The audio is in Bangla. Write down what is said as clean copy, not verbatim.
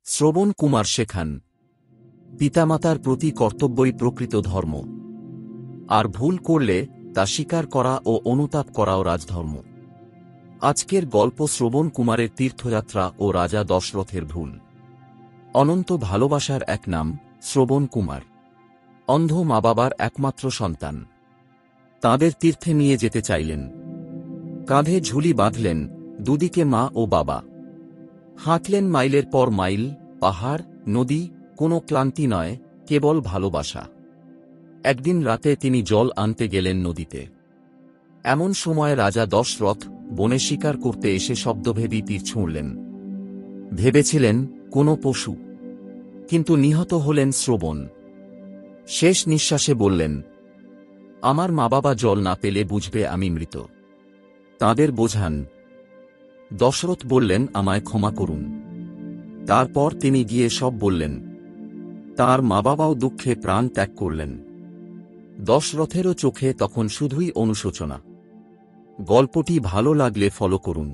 শ্রবণ কুমার শেখান, পিতামাতার প্রতি কর্তব্যই প্রকৃত ধর্ম, আর ভুল করলে তা স্বীকার করা ও অনুতাপ করাও রাজধর্ম। আজকের গল্প শ্রবণ কুমারের তীর্থযাত্রা ও রাজা দশরথের ভুল। অনন্ত ভালোবাসার এক নাম শ্রবণ কুমার। অন্ধ মা বাবার একমাত্র সন্তান। তাঁদের তীর্থে নিয়ে যেতে চাইলেন। কাঁধে ঝুলি বাঁধলেন, দুদিকে মা ও বাবা। হাঁটলেন মাইলের পর মাইল, পাহাড়, নদী, কোনো ক্লান্তি নয়, কেবল ভালোবাসা। একদিন রাতে তিনি জল আনতে গেলেন নদীতে। এমন সময় রাজা দশরথ বনে শিকার করতে এসে শব্দভেদী তীর ছুঁড়লেন। ভেবেছিলেন কোনো পশু, কিন্তু নিহত হলেন শ্রবণ। শেষ নিঃশ্বাসে বললেন, আমার মা বাবা জল না পেলে বুঝবে আমি মৃত। তাঁদের বোঝান। দশরথ বললেন, আমায় ক্ষমা করুন। তারপর তিনি গিয়ে সব বললেন। তাঁর মা বাবাও দুঃখে প্রাণ ত্যাগ করলেন। দশরথেরও চোখে তখন শুধুই অনুশোচনা। গল্পটি ভালো লাগলে ফলো করুন।